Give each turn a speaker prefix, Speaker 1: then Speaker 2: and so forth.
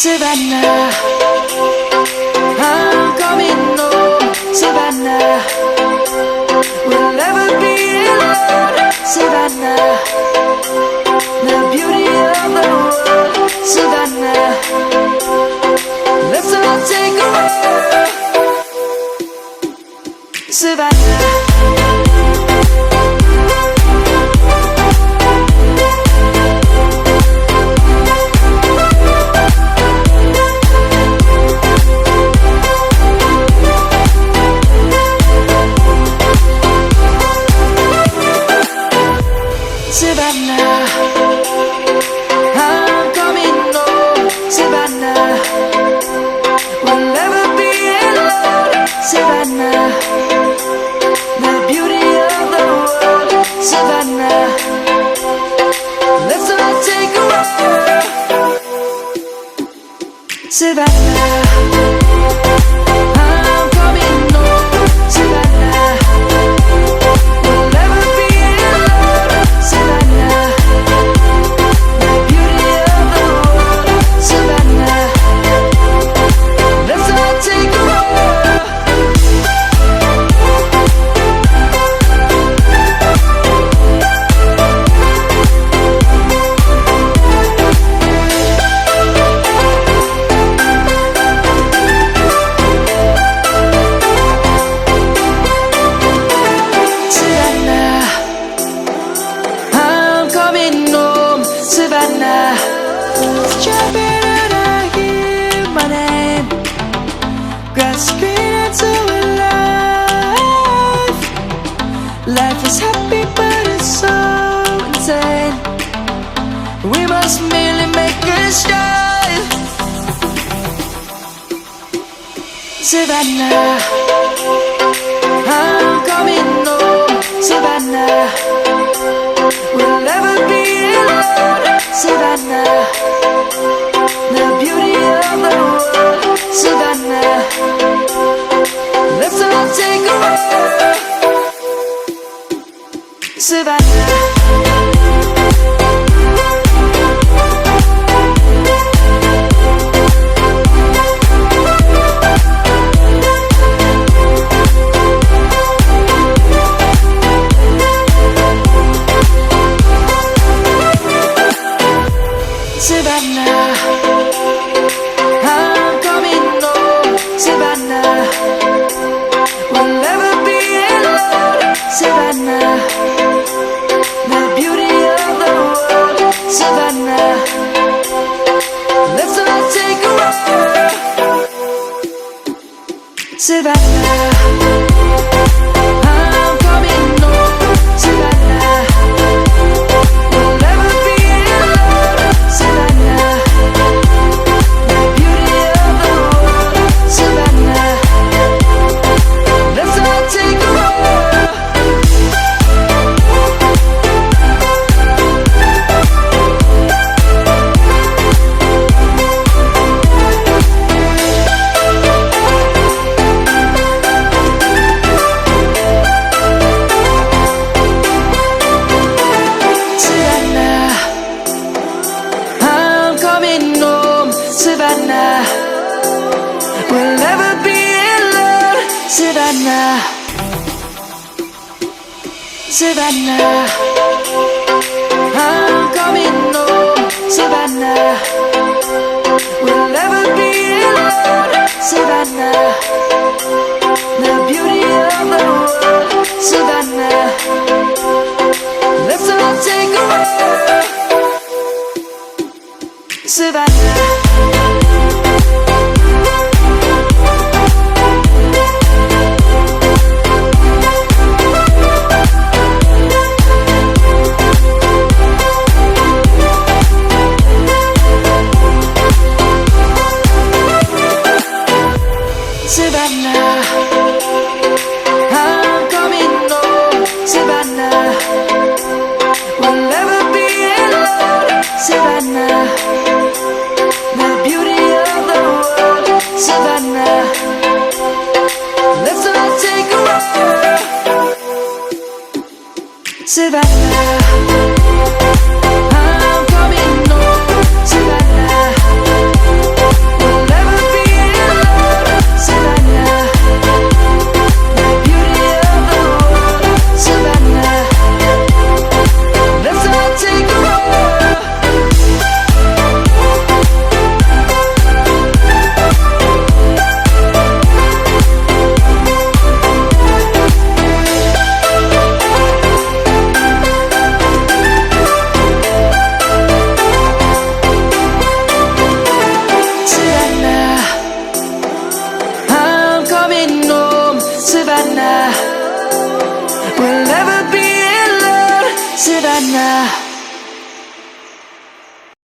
Speaker 1: Savannah, I'm coming home. Savannah, we'll never be alone. Savannah, the beauty of the world. Savannah, let's all take a walk. Savannah. Savannah, I'm coming home. Savannah, we'll never be alone. Savannah, the beauty of the world. Savannah, let's all take a walk. Savannah. Savannah, jumping and I hear my name, grasping into life. Life is happy but it's so insane. We must merely make a start. Savannah, I'm coming home. Savannah, we'll never be alone. Savannah, the beauty of the world. Savannah, let's all take a walk. Savannah. Savannah, I'm coming home. Savannah, we'll never be alone. Savannah, the beauty of the world. Savannah, let's all take a walk. Savannah. Savannah, we'll never be alone. Savannah, Savannah, I'm coming home. Savannah, we'll never be alone. Savannah, the beauty of the world. Savannah, let's all take a walk. Savannah. Savannah, I'm coming home. Savannah, we'll never be alone. Savannah, the beauty of the world. Savannah, let's all take a walk. Savannah.